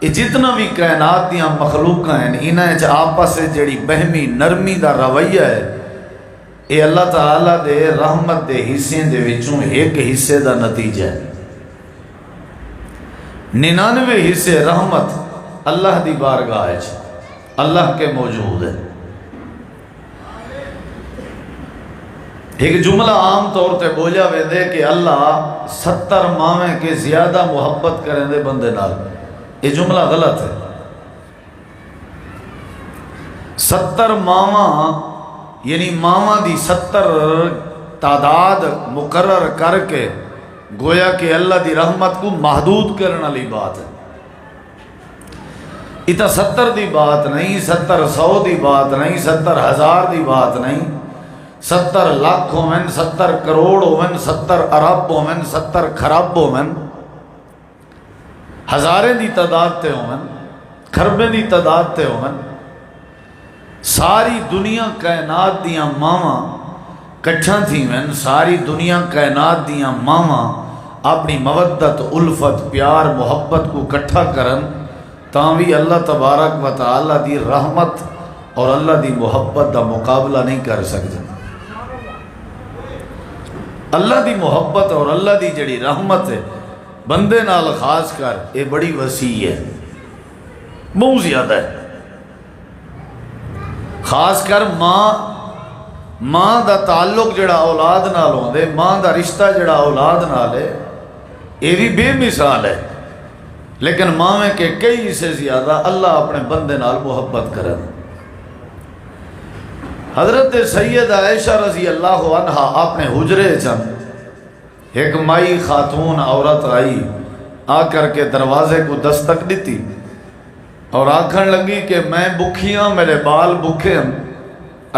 یہ جتنا بھی کائنات دیاں مخلوقاں ہیں انہاں وچ آپس جڑی بہمی نرمی دا رویہ ہے یہ اللہ تعالیٰ دے رحمت دے حصے دے وچوں ایک حصے دا نتیجہ ہے۔ 99 حصے رحمت اللہ دی بارگاہ ہے، اللہ کے موجود ہے۔ ایک جملہ عام طور تے بولیا ویندے کہ اللہ 70 ماویں کے زیادہ محبت کریں دے بندے نال، یہ جملہ غلط ہے۔ 70 ماواں یعنی ماواں دی 70 تعداد مقرر کر کے گویا کہ اللہ دی رحمت کو محدود کرنے والی بات ہے۔ اتنا 70 دی بات نہیں، 70 100 دی بات نہیں، 70 ہزار دی بات نہیں، 70 لاکھ ہومن، 70 کروڑ ہومن، 70 ارب ہومن، 70 خراب ہومن، ہزاریں دی تعداد تے ہومن، خربیں دی تعداد تے ہومن، ساری دنیا کائنات دیاں ماواں کٹھاں تھی من، ساری دنیا کائنات دیاں ماواں اپنی مودت الفت پیار محبت کو کٹھا کرن تاں بھی اللہ تبارک و تعالی دی رحمت اور اللہ دی محبت دا مقابلہ نہیں کر سکتے۔ اللہ دی محبت اور اللہ دی جڑی رحمت ہے بندے نال خاص کر یہ بڑی وسیع ہے، بہت زیادہ ہے۔ خاص کر ماں دا تعلق جڑا اولاد نال ہوندے، ماں دا رشتہ جڑا اولاد نال ہے یہ بھی بے مثال ہے، لیکن ماں میں کہ کئی سے زیادہ اللہ اپنے بندے نال محبت کرے۔ حضرت سیدہ عائشہ رضی اللہ عنہا اپنے حجرے چند ایک مائی خاتون عورت آئی، آ کر کے دروازے کو دستک دیتی اور آکھن لگی کہ میں بکھیاں، میرے بال بکھے ہیں،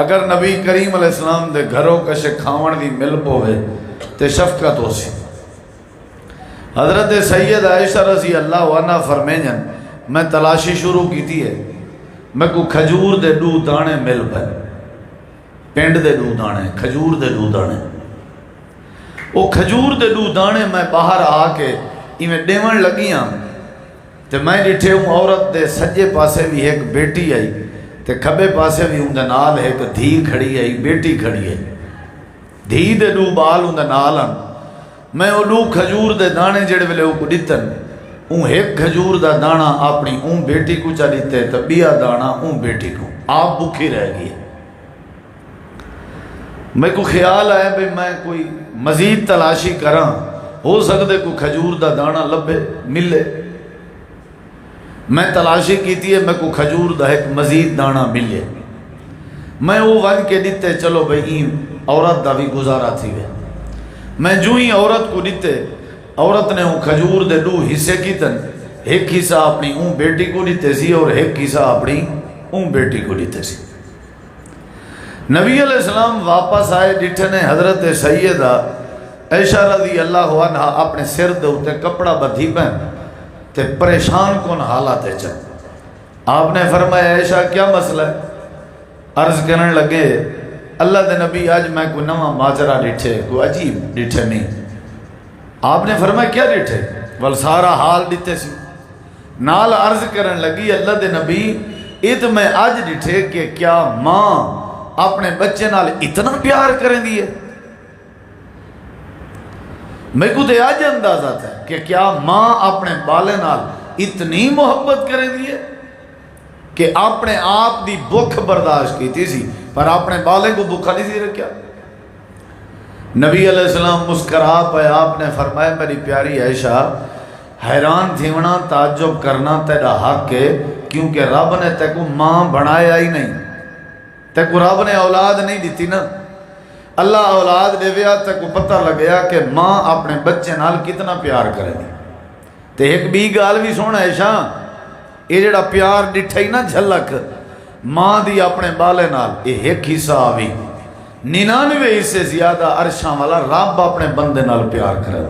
اگر نبی کریم علیہ السلام دے گھروں کشے کھاون دی مل پوے تے شفقت ہو سی۔ حضرت سید عائشہ رضی اللہ عنہ فرمائیں میں تلاشی شروع کی تھی ہے، میں کو کھجور دے 2 دانے مل پے، پینڈ دے 2 دانے، کھجور دے 2 دانے، وہ کھجور دے 2 دانے میں باہر آ کے میں ڈیون لگیاں تے میں ڈٹھے ہوں عورت دے سجے پاسے بھی ایک بیٹی آئی تے کھبے پاسے بھی ہوں دے نال ایک دھی کھڑی آئی، بیٹی کھڑی ہے، دھی دے 2 بال ہوں دے نال ہن، میں وہ 2 کھجور دے دانے جڑے ویلے کو ڈتن، اون ایک کھجور دا دانا اپنی اون بیٹی کو چا دیتے تے بیا دانا اون بیٹی کو، آپ بکھی رہ گئی۔ میں کو خیال آیا بھی میں کوئی مزید تلاشی کراں، ہو سکتے کوئی کھجور دا دانا لبے ملے، میں تلاشی کیتی ہے میں کو کھجور دا ایک مزید دانا ملے، میں وہ ون کے دیتے چلو بھئی عورت دا بھی گزارا تھی گئے، میں جو ہی عورت کو دیتے، عورت نے وہ کھجور دے 2 حصے کی تن، ایک حصہ اپنی اون بیٹی کو دیتے سی اور ایک حصہ اپنی اون بیٹی کو دیتے سی۔ نبی علیہ السلام واپس آئے، ڈٹھنے حضرت سیدہ عائشہ رضی اللہ عنہ اپنے سر دے اتے کپڑا بدھی پہن تے پریشان کون حالات ہے چل۔ آپ نے فرمایا عائشہ کیا مسئلہ ہے؟ عرض کرنے لگے اللہ دے نبی آج میں کوئی نواں ماجرہ ڈٹھے، کوئی عجیب ڈٹھے نہیں۔ آپ نے فرمایا کیا ڈٹھے؟ ول سارا حال ڈٹھے سی۔ نال عرض کرنے لگی اللہ دے نبی یہ تو میں آج ڈٹھے کہ کیا ماں اپنے بچے نال اتنا پیار کریں دیئے؟ میں کو دے آج اندازہ تھا کہ کیا ماں اپنے بالے نال اتنی محبت کریں دیئے کہ اپنے آپ دی بھوک برداشت کی تھی سی پر اپنے بالے کو بھوکا نہیں سی رکھیا۔ نبی علیہ السلام مسکرا پہ آپ نے فرمایا میری پیاری عائشہ حیران تھیونا تعجب کرنا تیرا حق ہے، کیونکہ رب نے تے کو ماں بنایا ہی نہیں، تے کو رب نے اولاد نہیں دیتی نا، اللہ اولاد دے ویا تے کو پتہ لگیا کہ ماں اپنے بچے نال کتنا پیار کرے دی۔ تے ایک بھی گال بھی سونا عائشہ یہ جڑا پیار ڈٹھا ہی نا جھلک ماں دی اپنے بالے نال یہ ایک حصہ آوی 99 حصے زیادہ عرشاں والا رب اپنے بندے نال پیار کرے۔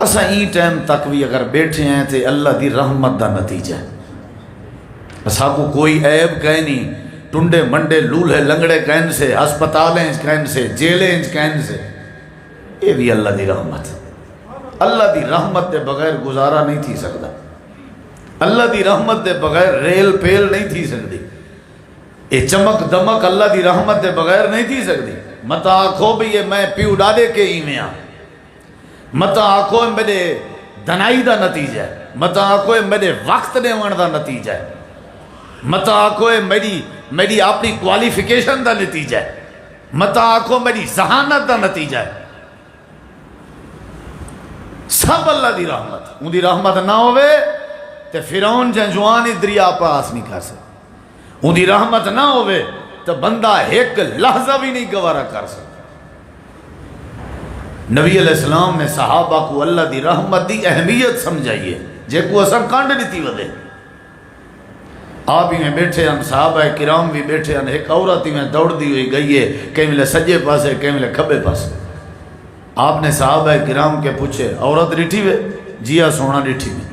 اسا ای ٹائم تک بھی اگر بیٹھے ہیں تے اللہ دی رحمت دا نتیجہ ہے۔ اسا کو کوئی عیب کہیں نہیں، ٹنڈے منڈے لولے لنگڑے کہن سے، ہسپتالیں کہن سے، جیلیں کہن سے، یہ بھی اللہ دی رحمت۔ اللہ دی رحمت دے بغیر گزارا نہیں تھی سکتا. اللہ دی رحمت دے بغیر ریل پیل نہیں تھی سکتی. یہ چمک دمک اللہ دی رحمت دے بغیر نہیں تھی سکتی. متا آکھو بھی یہ میں پیو ڈاڈے کے ہی میں آ, متا آکھو میرے دنائی دا نتیجہ ہے, متا آکھو میرے وقت دیوان دا نتیجہ ہے, متا آکھو میری اپنی کوالیفیکیشن دا نتیجہ ہے, متا آکھو میری ذہانت دا نتیجہ ہے. سب اللہ دی رحمت. ان دی رحمت نہ ہوئے تو فرعون جنجوانی دریا پاس نہیں کر سکتا. ان دی رحمت نہ ہوئے تو بندہ ایک لحظہ بھی نہیں گوارا کر سکتا. نبی علیہ السلام نے صحابہ کو اللہ دی رحمت دی اہمیت سمجھائیے جے کو اثر کانڈ دیتی ودے. آپ ہی میں بیٹھے ہیں, صحابہ کرام بھی بیٹھے ہیں, ایک عورت ہی میں دوڑ دی ہوئی گئی ہے, کہیں ملے سجے پاسے کہیں ملے کھبے پاسے. آپ نے صحابہ کرام کے پوچھے عورت ڈٹھی ہوئے؟ جی ہاں سونا ڈٹھی ہوئے.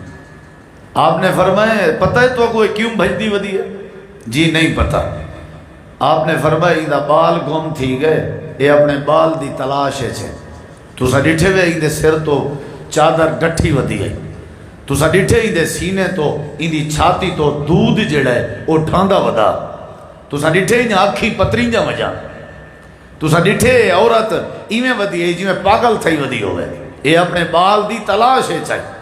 آپ نے فرمایا پتہ ہے تو کوئی کیوں بھجدی ودی ہے؟ جی نہیں پتہ. آپ نے فرمایا ایدہ بال گم تھی گئے, یہ اپنے بال دی تلاش ہے. تو سا ڈٹھے ہوئے ایدے سر تو چادر گٹھی ودی گئی, تو سا ڈٹھے ایدے سینے تو ایدی چھاتی تو دودھ جڑا ہے وہ ٹھاندا ودا, تو سا ڈٹھے ایدے آکھی پترین جا وجہ, تو سا ڈٹھے عورت ایویں ودی ہے جی میں پاگل تھئی ودی ہوئے. یہ اپنے بال دی تلاش ہے چاہیے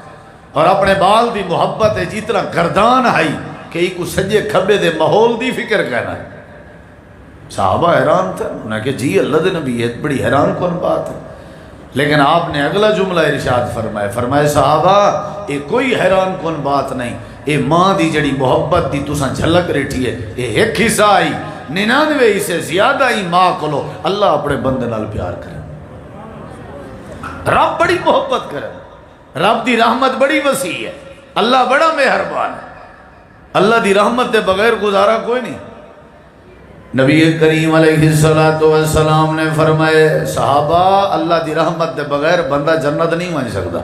اور اپنے بال دی محبت ہے جتنا گردان آئی کہ ایک کو سجے کھبے دے ماحول دی فکر کہنا ہے. صحابہ حیران تھا, انہوں نے کہا جی اللہ دے نبی یہ بڑی حیران کون بات ہے. لیکن آپ نے اگلا جملہ ارشاد فرمائے صحابہ یہ کوئی حیران کون بات نہیں, یہ ماں دی جڑی محبت دی تساں جھلک رہی ہے, یہ ایک حصہ آئی 99 سے زیادہ ہی ماں کلو اللہ اپنے بندے نال پیار کرے. رب بڑی محبت کرے, رب دی رحمت بڑی وسیع ہے, اللہ بڑا مہربان ہے. اللہ دی رحمت دے بغیر گزارا کوئی نہیں. نبی کریم علیہ السلام نے فرمائے صحابہ اللہ دی رحمت دے بغیر بندہ جنت نہیں ون سکتا.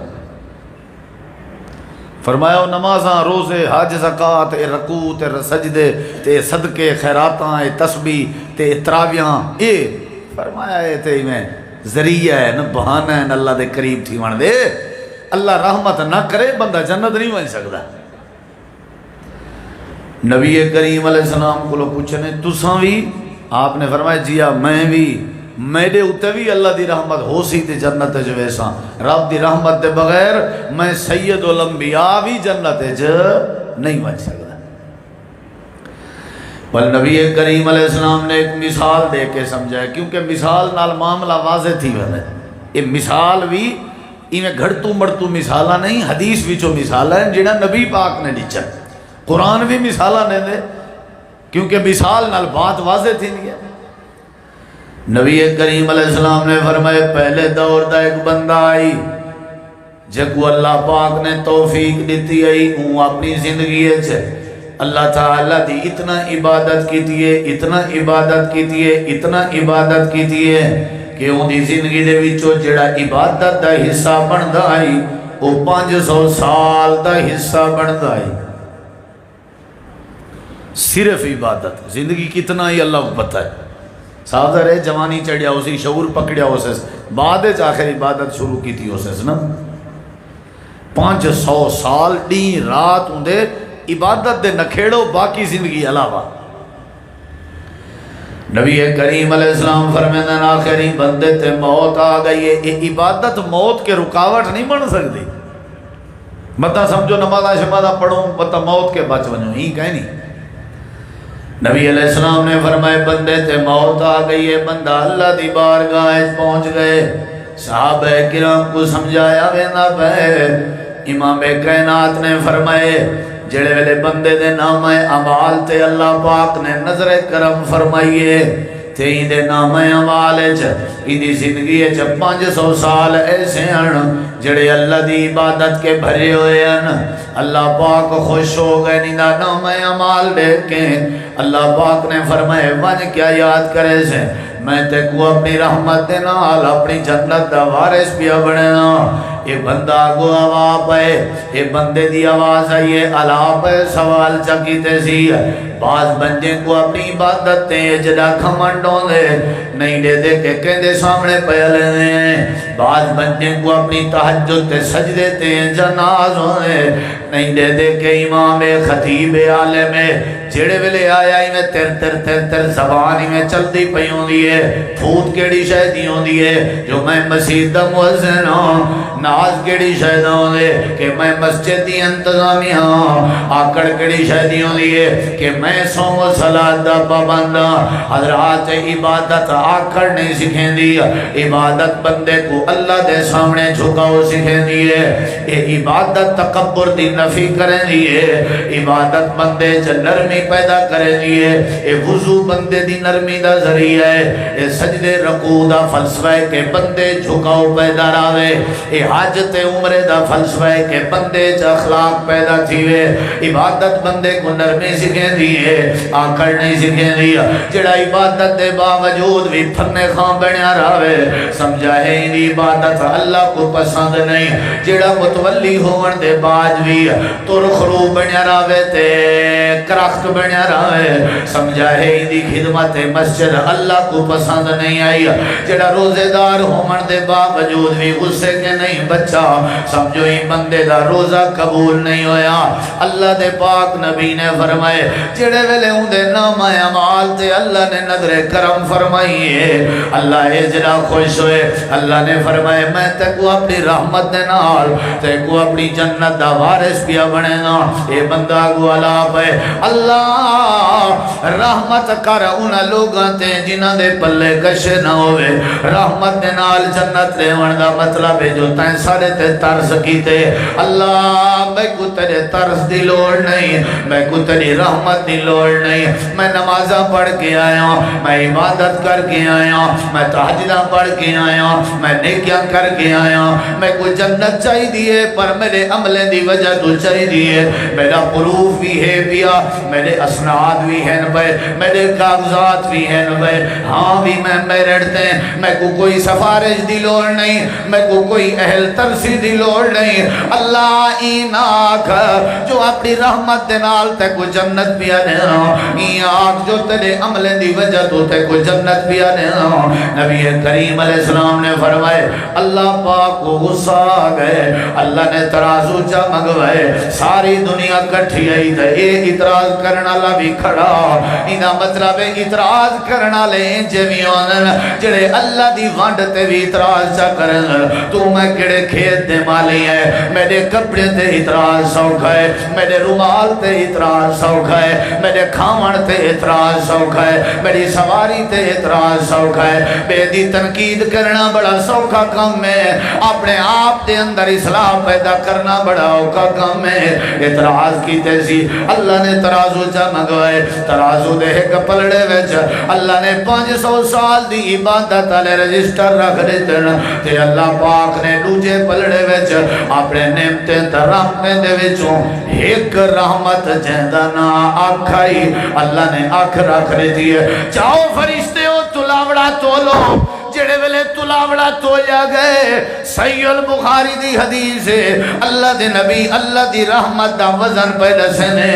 فرمایا نمازاں روزے حج زکات رکوع تے سجدے تے صدقے خیراتاں تسبیح تے تراویاں اے فرمایا اے تے میں ذریعہ ہے نہ بہانہ ہے نہ اللہ دے قریب تھی ون دے. اللہ رحمت نہ کرے بندہ جنت نہیں ون سکتا. نبی کریم علیہ السلام کو لوگ پوچھنے تساں بھی؟ آپ نے فرمایا جی ہاں میں بھی, میرے اتے بھی اللہ دی رحمت ہو سی تے جنت جو ویسا. رب دی رحمت دے بغیر میں سید الانبیاء بھی جنت جو نہیں بن سکتا. بل نبی کریم علیہ السلام نے ایک مثال دے کے سمجھایا, کیونکہ مثال نال معاملہ واضح تھی وے. یہ مثال بھی ایویں گھڑتو مڑتو مثالہ نہیں, حدیث وچوں مثالہ ہیں جنہاں نبی پاک نے ڈچا. قرآن بھی مثالہ نہیں دے کیونکہ مثال نال بات واضح تھی نہیں ہے. نبی کریم علیہ السلام نے فرمائے پہلے دور دا ایک بندہ آئی جگو اللہ پاک نے توفیق دیتی آئی ہوں اپنی زندگی ہے اللہ تعالیٰ دی اتنا عبادت کیتی ہے, اتنا عبادت کیتی ہے, اتنا عبادت کیتی ہے کہ ان دی زندگی دے وچوں جڑا عبادت دا حصہ بندا آئی وہ 500 سال دا حصہ بندا آئی. صرف عبادت. زندگی کتنا ہی اللہ کو پتہ ہے. سادہ رہے جوانی چڑھیا اسی شعور پکڑیا اسے بعد آخر عبادت شروع کی تھی اسے نا 500 سال ڈی رات ہوں دے عبادت دے نکھیڑو باقی زندگی علاوہ. نبی کریم علیہ السلام فرمیندن آخری بندے تے موت آ گئی ہے. یہ عبادت موت کے رکاوٹ نہیں بن سکتی. مطلب سمجھو نمازہ شمازہ پڑھو مطلب موت کے بچ ونجو ہی کہیں نہیں. نبی علیہ السلام نے فرمائے بندے تے موت آ گئی ہے, بندہ اللہ دی بارگاہ پہنچ گئے. صحابہ کرام کو سمجھایا وینا پہ. امام کائنات نے فرمائے جڑے ویلے بندے دے نام اعمال تے اللہ پاک نے نظر کرم فرمائیے تے ہی دے نام اعمال دی زندگی 500 سال ایسے ہیں جڑے اللہ دی عبادت کے بھرے ہوئے ہیں. اللہ پاک خوش ہو گئے نینا نام اعمال دیکھ کے. اللہ پاک نے فرمائے ون کیا یاد کرے سے میں تے کو اپنی رحمت دے نال اپنی جنت دا وارث پیا بننا. یہ بندہ کو آواز پہ یہ بندے دی آواز آئیے علا پہ سوال چکیتے سی بعض بندے کو اپنی عبادت تے جڑا کھمنڈوں دے نہیں دے دے کے کہندے سامنے پہ لینے، بعض بندے کو اپنی تہجد تے سجدے تے جنازوں دے نہیں دے دے کے امام خطیب عالم جڑے ویلے آیا ہی میں تر زبان ہی میں چلتی پئی ہوندی ہے، پھوٹ کیڑی شے دی ہوندی ہے جو میں مسجد دا مؤذن ہاں، ناز کیڑی شے دا ہوندے کہ میں مسجد دی انتظامی ہاں، آکڑ کیڑی شے دی ہوندی ہے کہ میں صوم و صلاۃ دا پابند ہاں۔ حضرات عبادت آکڑ نہیں سکھیں دی، عبادت بندے کو اللہ دے سامنے جھکاؤ سکھیں دی ہے، یہ عبادت تکبر دی نفی کریں دی ہے، عبادت بندے نرمی پیدا کریں دی ہے، یہ وضو بندے دی نرمی دا ذریعہ ہے، یہ سجدے رکوع دا فلسفہ ہے کہ بندے جھکاؤ پیدا راوے، یہ حاجت عمرے دا فلسفہ ہے کہ بندے چا اخلاق پیدا تھیوے، عبادت بندے کو نرمی سکھیں دی ہے، آکڑ نہیں سکھیں دی، جڑا عبادت دے باوجود بھی پھرنے خان بنیا راوے سمجھا ہے انہی عبادت اللہ کو پسند نہیں، جڑا متولی ہون دے باج بھی ترخرو بنیا راوے تے کرخت بنیا راوے سمجھا ہے انہی خدمت مسجد اللہ کو پسند نہیں آئی، جڑا روزے دار ہون دے باوجود بھی غصے کے نہیں بچا سمجھو ہی بندے دا روزہ قبول نہیں ہویا۔ اللہ دے پاک نبی نے فرمائے جڑے ویلے ہوں دے نام اعمال تے اللہ نے نظر کرم فرمائی ہے، اللہ اجرا خوش ہوئے، اللہ نے فرمائے میں تے کو اپنی رحمت دے نال تے کو اپنی جنت دا وارث پیا بنے گا، اے بندہ کو علاپ ہے اللہ رحمت کر ان لوگاں تے جنہ دے پلے کشے نہ ہوئے، رحمت دے نال جنت لے وردہ مطلب ہے جو تین سارے تے ترس کیتے، اللہ میں کو تیرے ترس دی لوڑ نہیں، میں کو تیری رحمت دی لوڑ نہیں، میں نمازہ پڑھ کے آیا ہوں، میں عبادت کر کے آیا ہوں، میں تہجدہ پڑھ کے آیا ہوں، میں نیکیاں کر کے آیا ہوں، میں کوئی جنت چاہی دیئے پر میرے عملیں دی وجہ تو چاہی دیئے، میرا پروف بھی ہے بیا، میرے اسناد بھی ہیں بھائی، میرے کاغذات بھی ہیں بھائی، ہاں بھی میں میرڑتے ہیں، میں کو کوئی سفارش دی لوڑ نہیں، میں کو کوئی اہل ترسی دی لوڑ نہیں، اللہ این آنکھ جو اپنی رحمت دنال تے کو جنت بھی آنے ہوں، این آنکھ جو تیرے عملیں دی وجہ تو تے کو جنت بھی آنے ہوں۔ نبی کریم علیہ السلام نے فرمائے اللہ پاک کو غصہ آ گئے، اللہ نے ترازو چا مگوائے، ساری دنیا کٹھی آئی تھے، یہ اعتراض کرنا لا بھی کھڑا، انہا مطلب اعتراض کرنا لے جویون جڑے اللہ دی وانڈ تے بھی اعتراض چا کرن، تو میں کڑے کھیت دے مالی ہے، میرے کپڑے تے اعتراض سوکھا ہے، میرے رومال تے اعتراض سوکھا ہے، میرے کھاون تے اعتراض سوکھا ہے، میری سواری تے اعتراض سوکھا ہے، بے دی تنقید کرنا بڑا سوکھا کم ہے، اپنے آپ دے اندر اصلاح پیدا کرنا بڑا اوکا کم ہے، اعتراض کی تیزی اللہ نے ترازو چا مگوائے، ترازو دے ایک پلڑے ویچ اللہ نے 500 سال دی عبادت علی رجسٹر رکھ دیتے تے اللہ پاک نے دوجے پلڑے ویچ اپنے نعمتیں ترحمتیں دے ویچوں ایک رحمت جہدنا آکھائی، اللہ نے آکھ رکھ دیتی ہے، چاہو فرشتے ہو تلاوڑا تولو، جڑے ویلے تلاوڑا تویا گئے، صحیح البخاری دی حدیث ہے، اللہ دے نبی اللہ دی رحمت دا وزن پہ دسنے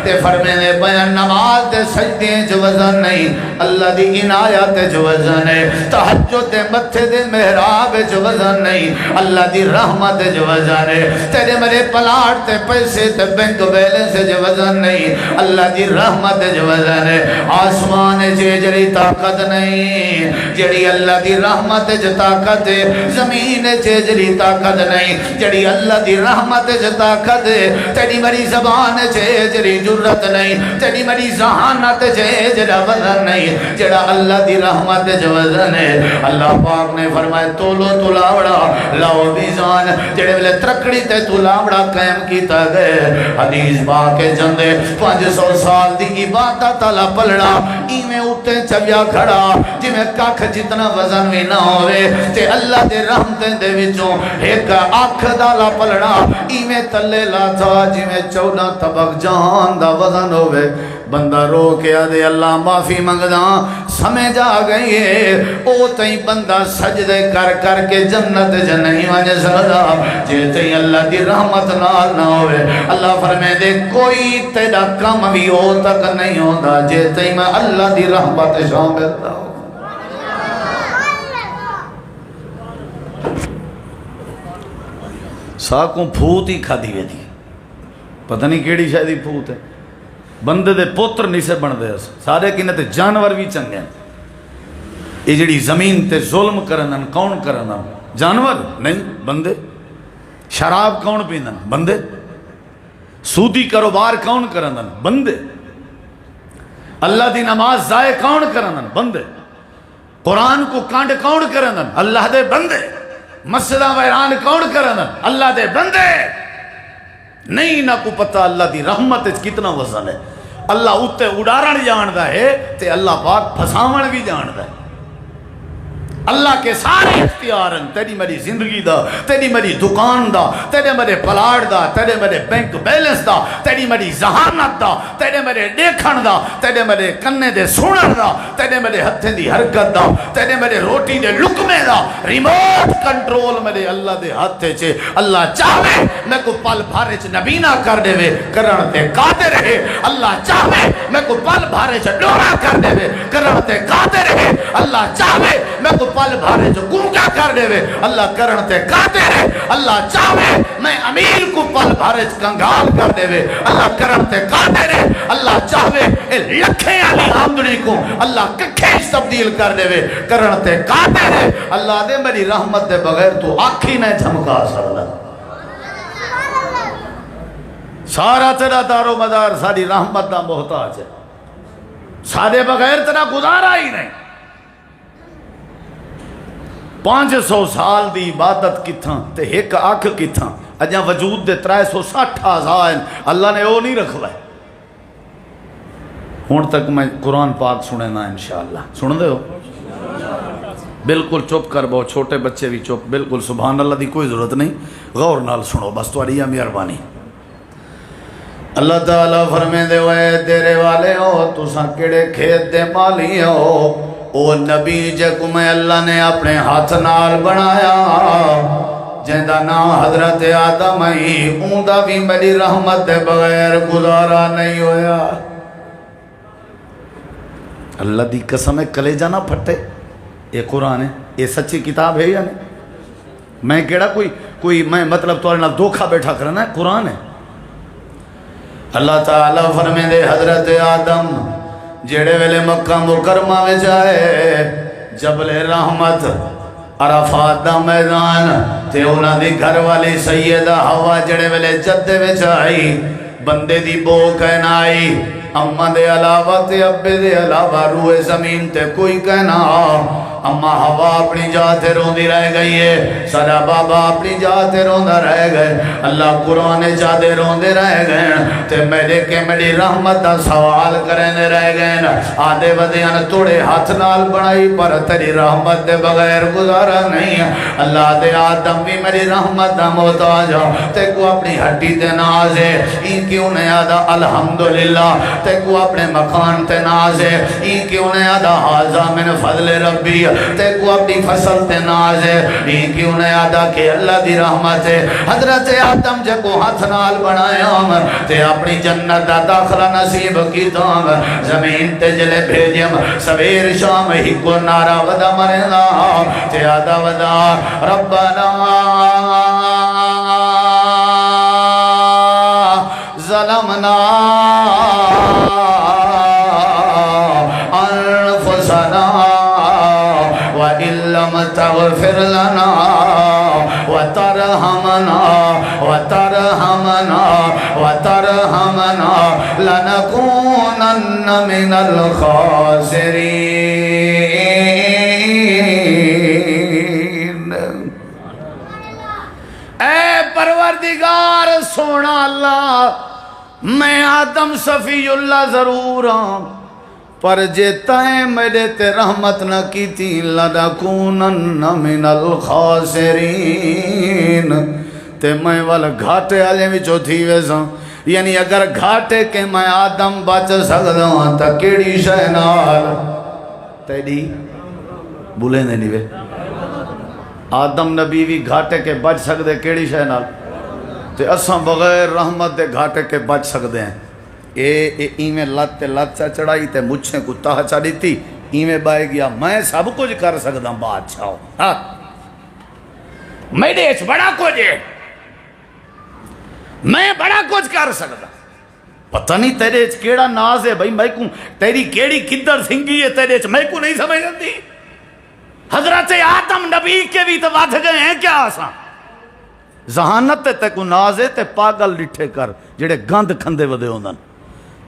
تے فرمینے بیان نماز دے سجدے جو وزن نہیں، اللہ دی عنایت جو وزن ہے، تہجد دے متھے دے محراب جو وزن نہیں، اللہ دی رحمت جو وزن ہے، تیرے میرے پلاٹ تے پیسے تے بینک بیلنس جو وزن نہیں، اللہ دی رحمت جو وزن ہے، آسمان جڑی طاقت نہیں، جڑی اللہ دی رحمت جو طاقت ہے، زمین جڑی طاقت نہیں، جڑی اللہ دی رحمت جو طاقت ہے، تیری میری زبان جڑی جرت نہیں، تیری میری ذہانت جڑا وزن نہیں، جڑا اللہ دی رحمت جو وزن ہے، اللہ پاک نے فرمائے تولو تلاوڑا لاؤ بیزان، جڑے ویلے ترکڑی تے تلاوڑا قائم کیتا گئے، حدیث پاک جندے 500 سال دی عبادت اللہ پلڑا ایمیں اٹھے چبیا کھڑا جی میں کاکھ جتنا وزن بھی نہ ہوئے تے اللہ دے رحمتیں دے وچوں ایک آنکھ دالا پلڑا ایمیں تلے لا تھا جی میں 14 طبق جہان دا وزن ہوئے بندہ رو کے آدھے اللہ معافی منگدا سمجھ آ گئی ہے او تئی بندہ سجدے کر کر کے جنت ج نہیں ون سکدا جے تئی اللہ دی رحمت نال نہ ہوئے اللہ فرمائے دے کوئی تیرا کم بھی ہو تک نہیں ہوندا جے تئی میں اللہ دی رحمت شامل نہ ہو ساکوں پھوت ہی کھا دی ویدی پتہ نہیں کیڑی شاید ہی پھوت ہے بندے دے پوتر نہیں سے بن دے سارے کنے تے جانور بھی چنگے ہیں یہ جڑی زمین تے ظلم کرنن کون کرنن جانور نہیں بندے شراب کون پینن بندے سودی کاروبار کون کرنن بندے اللہ دی نماز ضائع کون کرنن بندے قرآن کو کانڈ کون کرنن اللہ دے بندے مسجدہ ویران کون کرنن اللہ دے بندے نہیں نہ کو پتہ اللہ دی رحمت کتنا وزن ہے اللہ اتے اڑارن جاندہ ہے تے اللہ پاک پھساون بھی جاندہ ہے اللہ کے سارے اختیار ہیں تیری میری زندگی دا تیری میری دکان دا تیرے میرے پلاٹ دا تیرے میرے بینک بیلنس دا تیری میری ذہانت دا تیرے میرے دیکھن دا تیرے میرے کنے دے سنن دا تیرے میرے ہتھیں دی حرکت دا تیرے میرے روٹی دے لقمے دا ریموٹ کنٹرول میرے اللہ دے ہتھے چھے اللہ چاہے میں کو پل بھارے چھ نبینا کر دے وے کرن تے قادر ہے اللہ چاہے میں کو پل بھارے چھ ڈورا کر دے وے کرن تے قادر ہے اللہ چاہے میں کو پل بھارے جو گونگا کر دے وے اللہ کرن تے قادر ہے اللہ چاہے میں امیر کو پل بھارے کنگال کر دے وے اللہ کرن تے قادر ہے اللہ چاہے لکھیں علی آمدنی کو اللہ ککھیں تبدیل کر دے وے کرن تے قادر ہے اللہ دے میری رحمت دے بغیر تو آنکھی نہیں جھمکا سکتا سارا تیرا دار و مدار ساری رحمت دا محتاج ہے سارے بغیر تیرا گزارا ہی نہیں 500 سال دی عبادت کتھاں تے ایک آنکھ کتھاں اجاں وجود دے 360 آزائن اللہ نے وہ نہیں رکھوا ہے ہون تک میں قرآن پاک سنے نا انشاءاللہ سن دے ہو بالکل چپ کر بہت چھوٹے بچے بھی چپ بالکل سبحان اللہ دی کوئی ضرورت نہیں غور نال سنو بس تواڈی یہ مہربانی اللہ تعالیٰ فرمے دے وے تیرے والے ہو تساں کیڑے کھیت دے مالی ہو او نبی جے کو میں اللہ نے اپنے ہاتھ نال بنایا جیندہ نا حضرت آدم ہی اوندہ بھی میری رحمت دے بغیر گزارا نہیں ہویا اللہ دی قسم ہے کلیجہ نہ پھٹے یہ قرآن ہے یہ سچی کتاب ہے یا نہیں میں کیڑا کوئی میں مطلب تو اللہ دھوکھا بیٹھا کرنا ہے قرآن ہے اللہ تعالیٰ فرمے دے حضرت آدم جیڑے ویلے مکہ مکرمہ میں جائے جبل رحمت عرفات دا میدان تے انہاں دی گھر والی سیدہ ہوا جڑے ویلے جدے میں جائی بندے دی بو کہنا آئی اماں دے علاوہ تے ابے دے علاوہ روح زمین تے کوئی کہنا اماں ہوا اپنی جاتے روندی رہ گئی ہے سارا بابا اپنی جاتے روندہ رہ گئے اللہ قرآن جاتے روندے رہ گئے تے میرے کے میری رحمت دا سوال کرنے رہ گئے آدھے ودیان توڑے ہاتھ نال بنائی پر تیری رحمت دے بغیر گزارا نہیں اللہ دے آدم بھی میری رحمت دا محتاج تے کو اپنی ہڈی تے ناز ہے این کیوں نے آدھا الحمدللہ تے کو اپنے مکان تے ناز ہے این کیوں نے آدھا حاضہ من فضل ربی تے کو اپنی فصل تے ناز ہے این کیوں نے آدھا کہ اللہ دی رحمت ہے حضرت آدم جے کو ہاتھ نال بنایا تے اپنی جنت دا داخلہ نصیب کی تام زمین تے جلے بھیجیم سویر شام ہی کو نارا ودا مرنا تے آدھا ودا ربنا ظلمنا انفسنا وَإِن لَّمْ تَغْفِرْ لَنَا وَتَرْحَمْنَا لَنَكُونَنَّ مِنَ الْخَاسِرِينَ اے پروردگار سونا اللہ میں آدم صفی اللہ ضرور ہوں پر جے تائیں میرے تے رحمت نہ کی تھی لَنَكُونَنَّ مِنَ الْخَاسِرِينَ تے میں والا گھاٹے آلے میں جو تھی ویسا یعنی اگر گھاٹے کے میں آدم بچ سکدا ہاں تا کیڑی شے نال تیری بولے نہیں وے آدم نبی بھی گھاٹے کے بچ سکدے کیڑی شے نال تے اساں بغیر رحمت دے گھاٹے کے بچ سکدے ہیں اے ایویں لت تے لت چڑھائی تے مچھیں کو تاہ چا دیتی ایویں بائے گیا میں سب کچھ کر سکدا بادشاہ ہاں میرے اچ بڑا کچھ ہے میں بڑا کچھ کر سکدا پتہ نہیں تیرے اچ کیڑا ناز ہے بھائی میں کو تیری کیڑی کدھر سنگی ہے تیرے اچ میں کو نہیں سمجھ آتی حضرت آدم نبی کے بھی تو ود گئے ہیں کیا آساں ذہانت تے کو ناز ہے تے پاگل ڈٹھے کر جڑے گند کھندے ودے ہوندن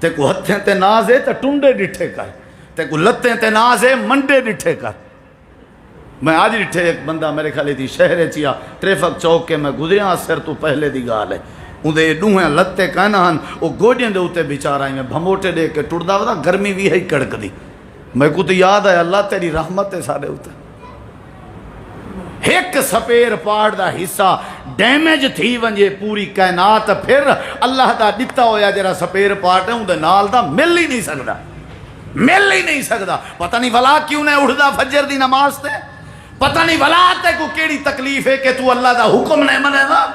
تے کو ہتھیں تے ناز ہے تے ٹنڈے ڈٹھے کر تے کو لتیں تے ناز ہے منڈے ڈٹھے کر میں آج ڈٹھے ایک بندہ میرے خالی تھی شہر چیا ٹریفک چوک کے میں گزریاں اثر تو پہلے دی گال ہے اندے ڈوہیں لتے کہنا ہن وہ گوڈیں دے ہوتے بیچارہ میں بھموٹے دے کے ٹڑدا ودا گرمی بھی ہے کڑک دی میں کو تو یاد ہے اللہ تیری رحمت ہے سارے ہوتے ایک سپیر پاڑ دا حصہ ڈیمیج تھی ونجے پوری کائنات پھر اللہ دا دتا ہویا جرا سپیر پاٹ ہے اندے نال دا مل ہی نہیں سکدا پتہ نہیں بھلا کیوں نے اٹھدا فجر دی نماز تے پتہ نہیں بھلا تے کو کیڑی تکلیف ہے کہ تو اللہ دا حکم نہیں منے گا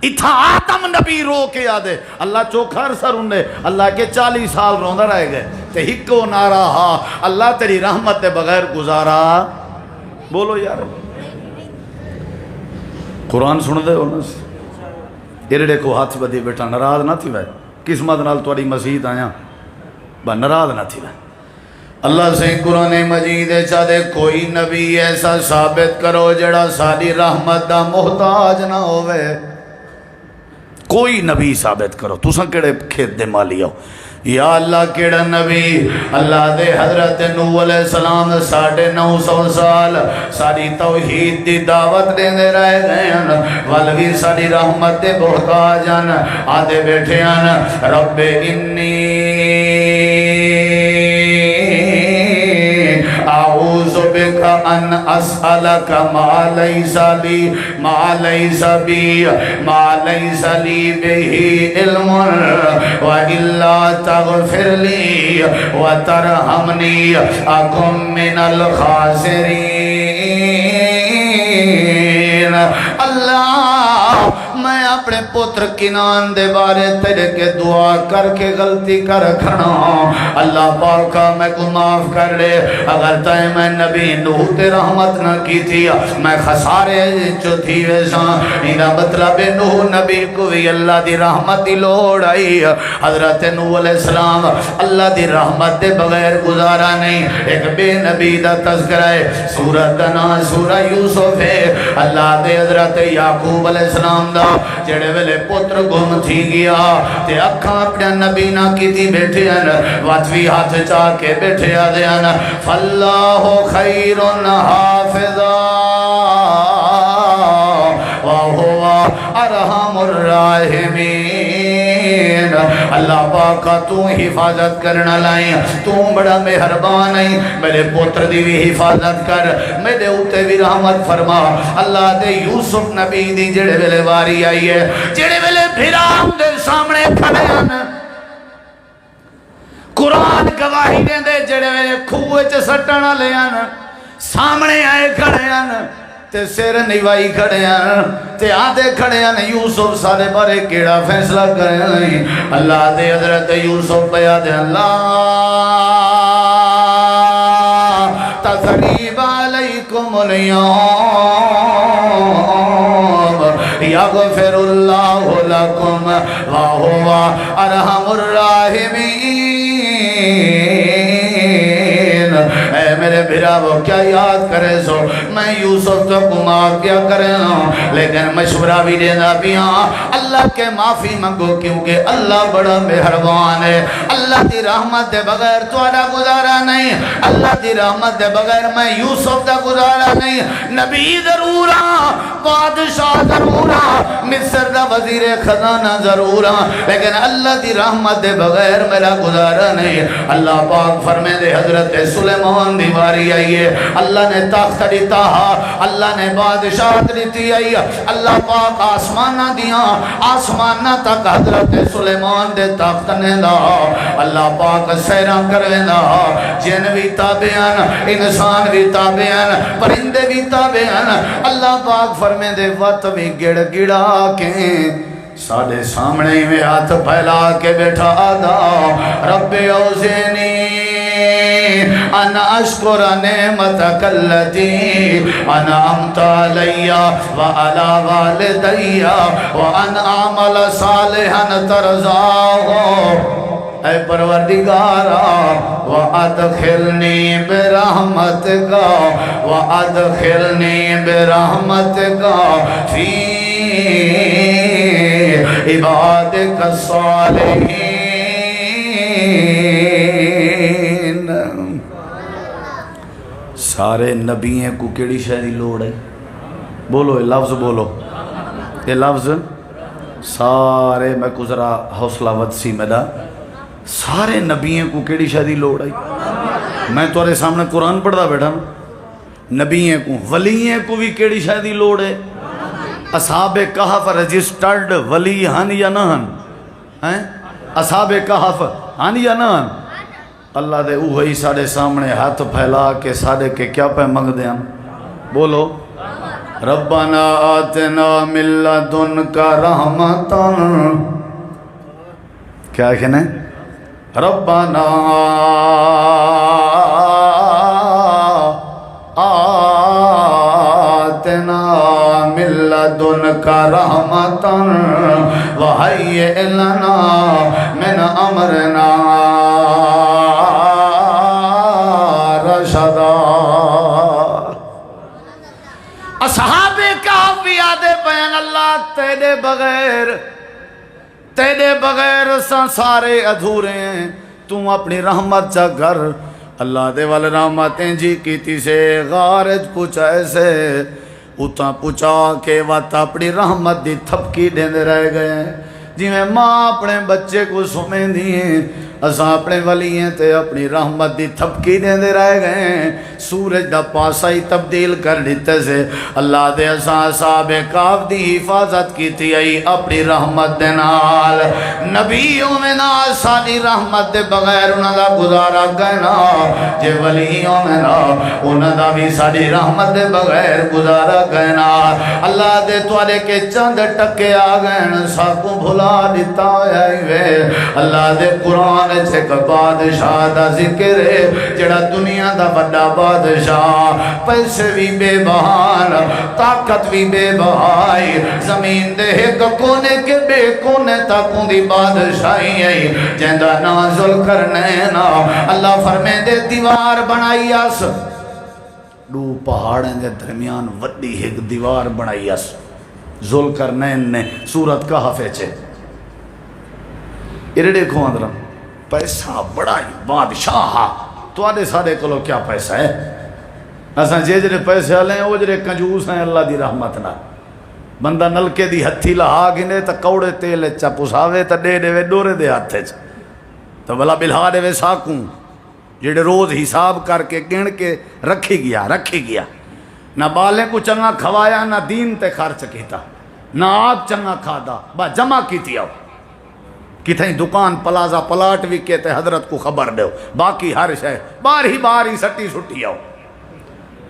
اتھا آدم نبی رو کے آدھے اللہ چوکھر سر انہیں اللہ کے 40 سال روندہ رہ گئے تے ہکو نارا ہا اللہ تیری رحمت دے بغیر گزارا بولو یار قرآن سن دے ہونا ایرڑے کو ہاتھ بدی بیٹھا نراض نہ تھی بھائی قسمت نال توڑی مسیح آیا با نراض نہ تھی بھائی اللہ سے قرآن مجید چاہے کوئی نبی ایسا ثابت کرو جڑا ساری رحمت دا محتاج نہ ہوئے کوئی نبی ثابت کرو تو سن کیڑے کھیت دے مالی ہو یا اللہ کیڑا نبی اللہ دے حضرت نوح علیہ السلام 950 سال ساری توحید دی دعوت دے دے رہے گئے ہیں والوی ساری رحمت دے محتاج ہیں آدھے بیٹھے ہیں رب انی اعوذ بک ان اسألک ما لیس لی بہی علم و الا تغفر لی و ترحمنی اکم من الخاسرین اللہ میں اپنے پتر کنان دے بارے تیرے کے دعا کر کے غلطی کر کھڑا اللہ پاکا میں کو معاف کر لے اگر تائیں میں نبی نوح تے رحمت نہ کی تھی میں خسارے جو تھی ویسا میرا مطلب نوح نبی کو بھی اللہ دی رحمت دی لوڑ آئی حضرت نوح علیہ السلام اللہ دی رحمت دے بغیر گزارا نہیں ایک بے نبی دا تذکرہ ہے سورہ دنا سورہ یوسف ہے اللہ دے حضرت یعقوب علیہ السلام دا جڑے ویلے پتر گم تھی گیا تے اکھاں اپنے نبی نہ کی تھی بیٹھے ہیں واتوی ہاتھ چاہ کے بیٹھے آدھے ہیں فاللہ خیر حافظا وہو ارحم الراحمین اللہ پاکا تو حفاظت کرنا لائیں تو بڑا مہربان ہے میرے پتر دی بھی حفاظت کر میرے اوتے بھی رحمت فرما اللہ دے یوسف نبی دی جڑے ویلے واری آئی ہے جڑے ویلے بھرام دے سامنے کھڑے ہیں قرآن گواہی دے دے جڑے ویلے کھوے چ سٹنا لے ہیں سامنے آئے کھڑے ہیں تے سیر نیوائی کھڑے ہیں تے آدھے کھڑے ہیں یوسف سارے بارے کیڑا فیصلہ کرے ہیں اللہ دے حضرت یوسف بیاد دے اللہ تثریب علیکم اليوم یغفر اللہ لکم وہو ارحم الراحمین اے میرے بھرا وہ کیا یاد کرے سو میں یوسف تو کمار کیا کرے ہوں لیکن مشورہ بھی دینا بھی ہاں اللہ کے معافی منگو کیونکہ اللہ بڑا مہربان ہے اللہ دی رحمت دے بغیر توڑا گزارا نہیں اللہ دی رحمت دے بغیر میں یوسف دا گزارا نہیں نبی ضرورا بادشاہ ضرورا مصر دا وزیر خزانہ ضرورا لیکن اللہ دی رحمت دے بغیر میرا گزارا نہیں اللہ پاک فرمے دے حضرت سلیمان دی واری آئی ہے، اللہ نے تخت دیتا، اللہ نے بادشاہت دیتی آئی، اللہ پاک آسمانہ دیا، آسمانہ تک حضرت سلیمان دے تخت نے دا، اللہ پاک سیران کروے دا، جن بھی تابعان، انسان بھی تابعان، پرندے بھی تابعان، اللہ پاک فرمے دے وقت بھی گڑ گڑا کے ساڑھے سامنے میں ہاتھ پھیلا کے بیٹھا آدھا، رب اوزینی انا اشکر نعمتک اللتی انعمت علی وعلی والدی وان اعمل صالحا ترضاہ، اے پروردگارا وَأَدْخِلْنِي بِرَحْمَتِكَ وَأَدْخِلْنِي بِرَحْمَتِكَ فِي عِبَادِكَ الصَّالِحِينَ۔ سارے نبیوں کو کیڑی شے دی لوڑ ہے؟ بولو، یہ لفظ بولو، یہ لفظ سارے، میں کو ذرا حوصلہ ود سی میرا، سارے نبیوں کو کیڑی شے دی لوڑ ہے؟ میں تمہارے سامنے قرآن پڑھتا بیٹھا نا، نبیوں کو ولیوں کو بھی کیڑی شے دی لوڑ ہے؟ اصحاب کہف رجسٹرڈ ولی ہن یا نہ ہن؟ اصحاب کہف ہن یا نہ ہن؟ اللہ دے اوہی ساڑے سامنے ہاتھ پھیلا کے ساڑے کے کیا پہ منگ دیں؟ بولو، ربنا آتنا من لدنک رحمتاً، کیا کہنا ہے؟ ربنا آتنا من لدنک رحمتاً وہیئ لنا من امرنا رشدا۔ اصحاب کہف بھی آدھے پہن اللہ تیرے بغیر سارے ادھورے ہیں، تم اپنی رحمت چا گھر، اللہ دے والے رحمتیں جی کیتی سے غارج پوچھا ایسے اتنا پوچھا کہ وقت اپنی رحمت دی تھپکی دیندے رہ گئے، جی میں ماں اپنے بچے کو سمیں دیئے، اساں اپنے ولییں تے اپنی رحمت دی تھپکی دیندے رہ گئے، سورج دا پاسا ہی تبدیل کر دیتے سے اللہ دے اساں صاحب کاف دی حفاظت کی تھی آئی اپنی رحمت دے نال، نبیوں میں نا ساری رحمت دے بغیر انہاں دا گزارا گئنا، جے ولیوں میں نا انہاں دا بھی ساری رحمت دے بغیر گزارا گئنا، اللہ دے توارے کے چند ٹکے آگئن ساکوں بھلا دیتا ہے، اللہ دے قرآن ایک بادشاہ دا ذکر ہے جڑا دنیا دا بڑا بادشاہ، پیسے بھی بے بہان، طاقت بھی بے بہائی، زمین دے ایک کونے کے بے کونے تکوں دی بادشاہی ہے، جہندہ نازل کرنے نا اللہ فرمے دے دیوار بنائی اس، دو پہاڑیں دے درمیان وڈی ایک دیوار بنائی اس، ذل کرنین نے سورت کہف چھے ارڑے کھو اندرم پیسہ بڑا ہی بادشاہ، تو آدھے سارے کلو کیا پیسہ ہے؟ ایسا جے پیسے والے ہیں وہ جڑے کنجوس ہیں اللہ دی رحمت نہ، بندہ نلکے دی ہتھی لہا گنے تا کوڑے تیل چا پساوے تا دے دے وے ڈورے دے ہاتھے چا، تو بلا بلہا دے وے ساکوں جڑے روز حساب کر کے گن کے رکھی گیا، نہ بالے کو چنگا کھوایا نہ دین تے خرچ کیتا، نہ آپ چنگا کھادا با جمع کیتی آؤ، کتھیں دکان پلازا پلاٹ بھی کہتے حضرت کو خبر دے، باقی ہر شے بار ہی سٹی سٹی آؤ،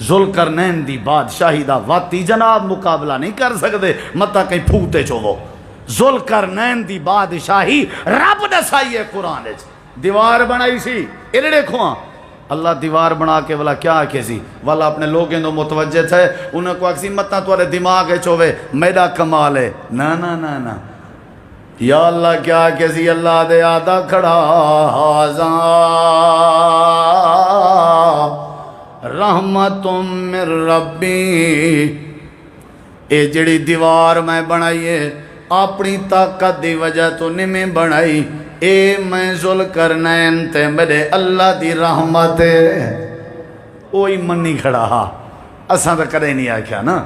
ذوالقرنین دی بادشاہی دا واتی جناب مقابلہ نہیں کر سکتے، متا کہیں پھوتے چوو، ذوالقرنین دی بادشاہی رب دسائی ہے قرآن دیوار بنائی سی، ارڑے کھواں اللہ دیوار بنا کے والا کیا آکے سی، والا اپنے لوگیں دو متوجہ تھے، انہیں کو اکسی متا توارے دماغ ہے چووے میڈا کمال ہے، نا یا اللہ کیا کسی اللہ دے آدھا کھڑا حاضا رحمت من ربی، اے جڑی دیوار میں بنائیے اپنی طاقت دی وجہ تو نہیں بنائی، اے میں ذوالقرنین تے میرے اللہ دی رحمت اوہی منی کھڑا ہا، اساں تو کرے نہیں آکھیا نا،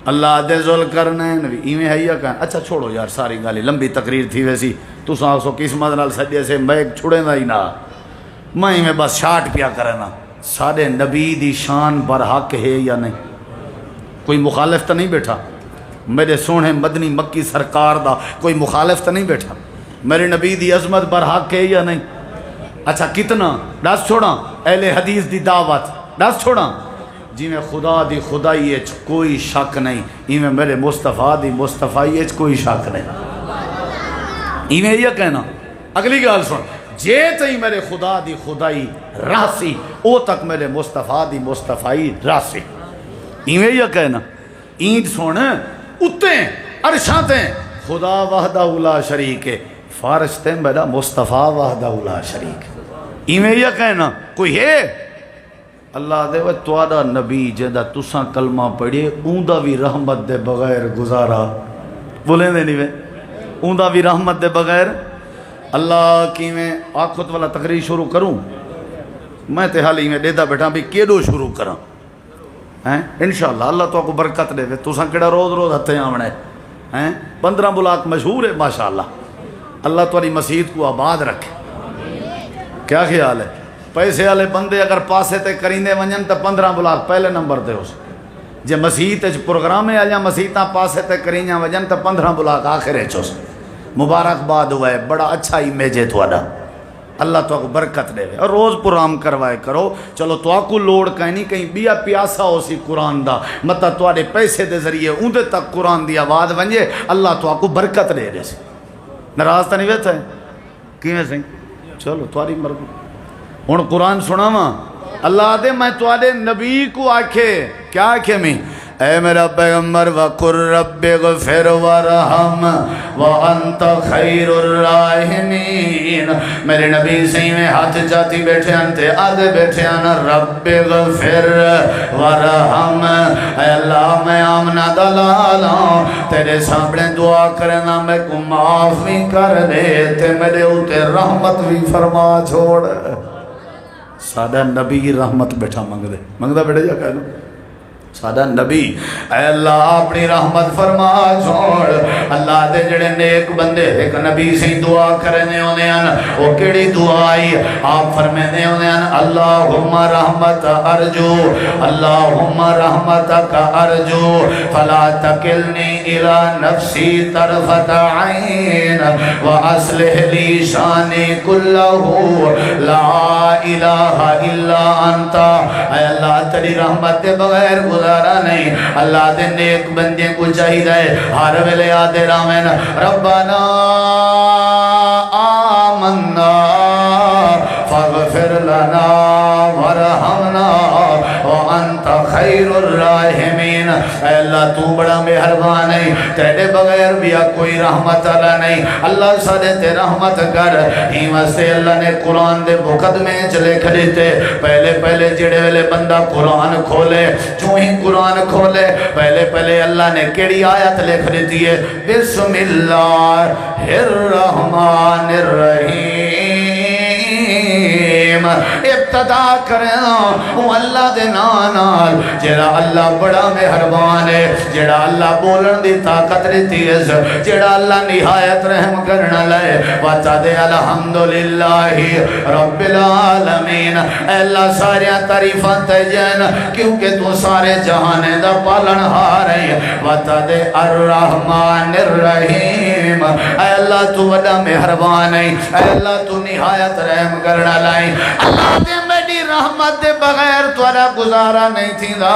اللہ دے ذوالقرنین بھی ایویں ہے یا کہاں، اچھا چھوڑو یار ساری گالی لمبی تقریر تھی ویسی، تو سو قسمت نال سجے سے میک چھوڑے دا ہی نا، میں بس شاٹ پیا کرنا، سارے نبی دی شان برحق ہے یا نہیں؟ کوئی مخالف تو نہیں بیٹھا؟ میرے سونے مدنی مکی سرکار دا کوئی مخالف تو نہیں بیٹھا؟ میرے نبی دی عظمت برحق ہے یا نہیں؟ اچھا کتنا دس چھوڑا اہل حدیث دی دعوت دس چھوڑا جی میں خدا دی خدائی اچ کوئی شک نہیں، ایویں میرے مصطفیٰ دی مصطفیٰ اچ کوئی شک نہیں، ایویں یہ کہنا۔ اگلی گال سن، جے تئی میرے خدا دی خدائی راسی او تک میرے مصطفیٰ دی مصطفیٰ راسی، ایویں یہ کہنا۔ اینٹ سن اتے عرشاں تے خدا وحدہ لا شریک ہے، فارش تے میرا مصطفیٰ وحدہ لا شریک، ایویں یہ کہنا۔ کوئی ہے اللہ دے وہ توڑا نبی جیدہ تساں کلمہ پڑھے اوندا بھی رحمت دے بغیر گزارا، بولیں دے نہیں وے اوندا بھی رحمت دے بغیر اللہ کی میں آخت والا تقریر شروع کروں میں تے حالی میں دیدہ بیٹھا بھی کیڑو شروع کروں انشاءاللہ اللہ تو آپ کو برکت دے وے تساں کیڑا روز روز ہتھے آمنے 15 بلاک مشہور ہے ماشاءاللہ، اللہ تمہاری مسجد کو آباد رکھے۔ کیا خیال ہے؟ پیسے والے بندے اگر پاسے تے کریندے ونجن تو 15 بلاک پہلے نمبر دے اس جے مسجد پروگرام ہے یا مسجداں پاسے تے کریندے ونجن تو 15 بلاک آخر چوس مبارکباد ہوا ہے، بڑا اچھا امیج ہے تھوڑا، اللہ تو کو برکت دے اور روز پروگرام کروائے کرو۔ چلو تو کو لوڑ کہیں نہیں کہیں بیا پیاسا ہو سی قرآن دا مطلب تواڈے پیسے دے ذریعے اندے تک قرآن دی آواز ونجے اللہ تو کو برکت دے دے سی، ناراض تو نہیں ویسا ہے کیویں سی؟ چلو تمہاری مرضی۔ ہن قرآن سناواں اللہ دے میں تواڈے نبی کو آکھے کیا آکھے میں اے میرا پیغمبر وقر رب اغفر ورحم وانت خیر الراحمین، میرے نبی صحیح میں ہاتھ جاتی بیٹھے انتے آدھے بیٹھے آنا رب اغفر ورحم، اے اللہ میں آمنہ دلالا تیرے سامنے دعا کرنا میں کو معاف بھی کر دے تے میرے اوتے رحمت بھی فرما چھوڑ۔ سادہ نبی رحمت بیٹھا منگ دے بیٹھے جا کہنا سادہ نبی اے اللہ اپنی رحمت فرما چھوڑ۔ اللہ دے جڑے نیک بندے ایک نبی سے دعا کرنے ہونے ہیں وہ کیڑی دعا آئی آپ فرمینے ہونے ہیں اللہم رحمت ارجو اللہم رحمتک ارجو فلا تکلنی الى نفسی طرفت عین واصلح لی شانی کلہو لا الہ الا انتا، اے اللہ تیری رحمت دے بغیر گزارا نہیں۔ اللہ دے نیک بندے کو چاہید ہے ہر ویلے آدھے رامین ربنا آمنا فاغفر لنا ورحمنا وانت خیر الراحمین، اے اللہ تو بڑا مہربان ہے تیرے بغیر بھی کوئی رحمت اللہ نہیں، اللہ سادے تے رحمت کر۔ ہی واسطے اللہ نے قرآن دے مقدمے چلے کھڑے تھے پہلے جڑے ویلے بندہ قرآن کھولے جو ہی قرآن کھولے پہلے اللہ نے کیڑی آیت لکھ دیتی ہے بسم اللہ الرحمن الرحیم، ابتدا کرنا وہ اللہ دے نال جڑا اللہ بڑا مہربان ہے، جڑا اللہ بولن دی طاقت رہتی ہے، جڑا اللہ نہایت رحم کرنا لے وتا دے الحمدللہ رب العالمین۔ اے اللہ سارے تعریفاں تجن کیونکہ تو سارے جہان دا پالن ہار ہے، وتا دے الرحمن الرحیم، اے اللہ تو بڑا مہربان ہے، اے اللہ تو نہایت رحم کرنا لائے۔ اللہ دے میری رحمت دے بغیر تورا گزارا نہیں تھی دا،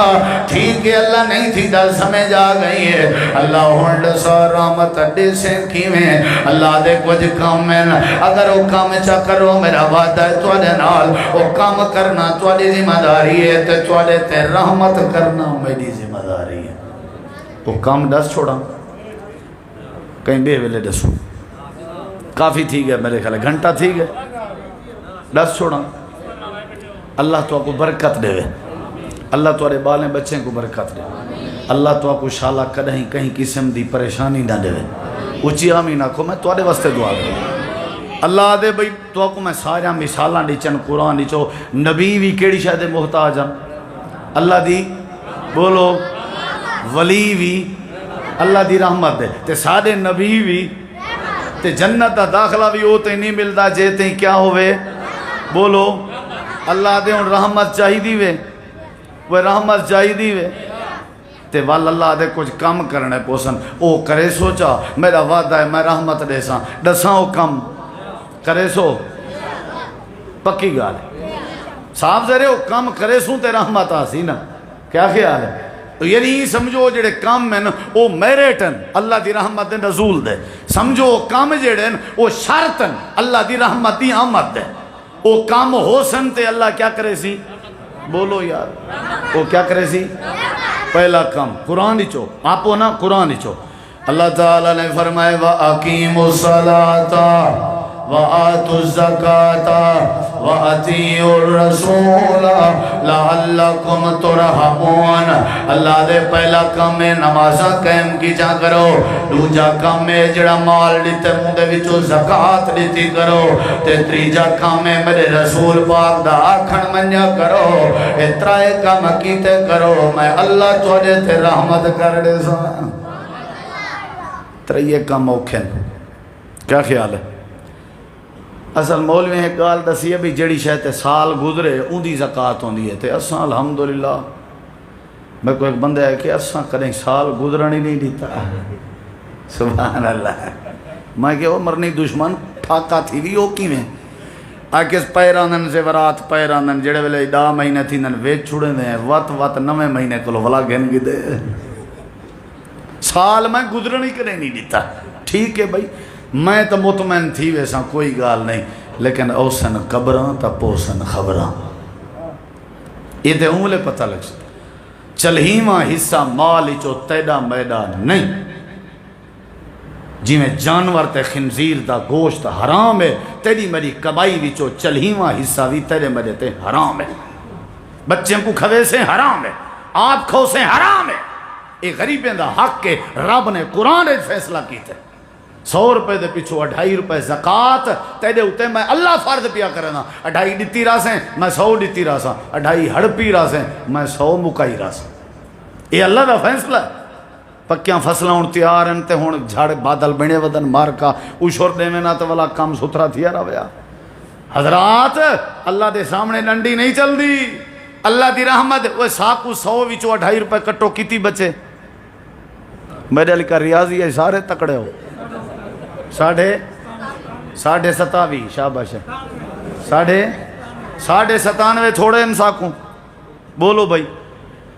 ٹھیک ہے اللہ نہیں تھی دا سمجھ آ گئی ہے۔ اللہ ہونڈ سا رحمت اڈے سے کیویں اللہ دے کچھ کام میں اگر وہ کام چا کرو میرا وعدہ ہے تورے نال وہ کام کرنا تواڈی ذمہ داری ہے تے تواڈے تے رحمت کرنا میری ذمہ داری ہے۔ وہ کام دس چھوڑا کہیں بے ویلے دسو کافی تھی گیا میرے خیال گھنٹہ تھی گیا دس چھوڑا۔ اللہ تو آپ کو برکت دے، اللہ تو آرے بالیں بچیں کو برکت دے، اللہ تو آپ کو شالا کدہیں کہیں قسم دی پریشانی نہ دے، اچھی آمین آکھو میں تو آرے واسطے دعا کروں۔ اللہ دے بھئی تو آپ کو میں سارا مثالاں ڈیچن قرآن ڈیچو نبی بھی کیڑی شاید محتاج ہیں اللہ دی بولو ولی بھی اللہ دی رحمت دے تے سارے نبی بھی تے جنت دا داخلہ بھی ہوتے نہیں ملتا جیتے کیا ہوئے بولو اللہ دے ہن رحمت چاہیدی وے، وہ رحمت چاہیدی وے تے وال اللہ دے کچھ کم کرنے پوسن او کرے سوچا میرا وعدہ ہے میں رحمت دےساں دساں او کم کرے سو پکی گال ہے صاحب ذرے او کم کرے سوں تے رحمت آسی نا کیا خیال ہے یعنی سمجھو جڑے کام ہیں او میرٹن اللہ دی رحمت دے نزول دے سمجھو کام جڑے ہیں او شرطن اللہ دی رحمت دی آمد دے او کام ہو سن تے اللہ کیا کرے سی بولو یار او کیا کرے سی پہلا کام قرآن چو آپو نا قرآن چو اللہ تعالیٰ نے فرمائے وَأَقِيمُوا الصَّلَاةَ وَآتُوا الزَّكَاةَ وَأَطِيعُوا الرَّسُولَ لَعَلَّكُمْ تُرْحَمُونَ اللہ دے پہلا کام ہے نمازاں قائم کی جا کرو دوجا کام ہے جڑا مال دیتے منہ دے وچوں زکاة دیتی کرو تے تریجا کام ہے میرے رسول پاک دا آکھن منیا کرو اترائے کام کیتے کرو میں اللہ توڑے تے رحمت کر دے سا تریے کام اوکھن کیا خیال ہے اصل مولوی ہے گال دسی ہے بھی جڑی شاید سال گزرے ان دی زکاة ہوندی ہے تے اساں الحمدللہ میں کوئی ایک بندہ ہے کہ اساں کریں سال گزرنی نہیں دیتا سبحان اللہ میں کہ وہ مرنی دشمن ٹھاکا تھی بھی ہو کی میں آکے پیرانن سے ورات پیرانن جڑے ویلے دا مہینے تھی نن ویچ چھوڑے دیں وات 9 مہینے کلو ولا گھن گی دے سال میں گزرنی کریں نہیں دیتا ٹھیک ہے بھائی میں تو مطمئن تھی ویسا کوئی گال نہیں لیکن اوسن قبران تا پوسن خبران یہ تے اونلے پتہ لگ سکتا چلہیمہ حصہ مال چو تیڑا میڈا نہیں جی میں جانور تے خنزیر دا گوشت حرام ہے تیڑی میری کبائی وچو چلہیمہ حصہ بھی تیڑے میرے تے حرام ہے بچے کو کھوے سے حرام ہے آپ کھو سے حرام ہے ایک غریبیں دا حق کے رب نے قرآن فیصلہ کیتے 100 روپے دے پیچھو 2.5 روپے زکاة تیرے ہوتے میں اللہ فرض پیا کرنا 2.5 ڈیتی راسیں میں 100 ڈیتی راساں 2.5 ہڑپی راسیں میں 100 مکائی راساں یہ اللہ دا فیصلہ ہے پکیاں فصلہ ہون تیار ہیں تے ہون جھاڑ بادل بنے ودن مار کا اوشور دے میں نہ تو والا کام ستھرا تھیا رہا حضرات اللہ دے سامنے ڈنڈی نہیں چل دی اللہ دی رحمت وہ ساکو 100 وچو 2.5 روپے کٹو کیتی بچے میرے علی کا ریاضی ہے سارے تکڑے ہو 97.5 شاباش ہے 97.5 تھوڑے انسا کو بولو بھائی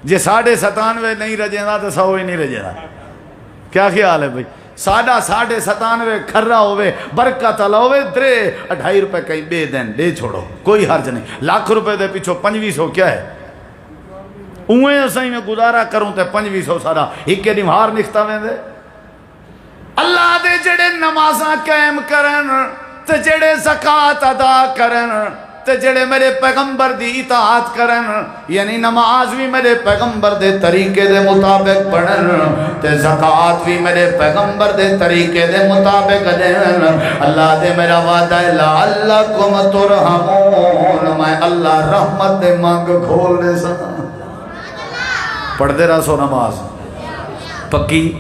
جی 97.5 نہیں رجینا تو 100 ہی نہیں رجینا کیا خیال ہے بھائی 97.5 کھرا ہوئے برکت اللہ ہوئے درے 2.5 روپے کہیں بے دین دے چھوڑو کوئی حرج نہیں لاکھ روپے دے پیچھو 2500 کیا ہے اوہیں اسائی میں گزارا کروں تے 2500 سارا ایک کے نمہار نکھتا میں دے اللہ دے جڑے نمازاں قائم کرن تے جڑے زکاة ادا کرن تے جڑے میرے پیغمبر دی اطاعت کرن یعنی نماز بھی میرے پیغمبر دے طریقے دے مطابق پڑھن تے زکاة بھی میرے پیغمبر دے طریقے دے مطابق دین اللہ دے میرا وعدہ ہے لعلکم ترحمون میں اللہ رحمت دے مانگ کھول دے سا پڑھ دے رہا سو نماز پکی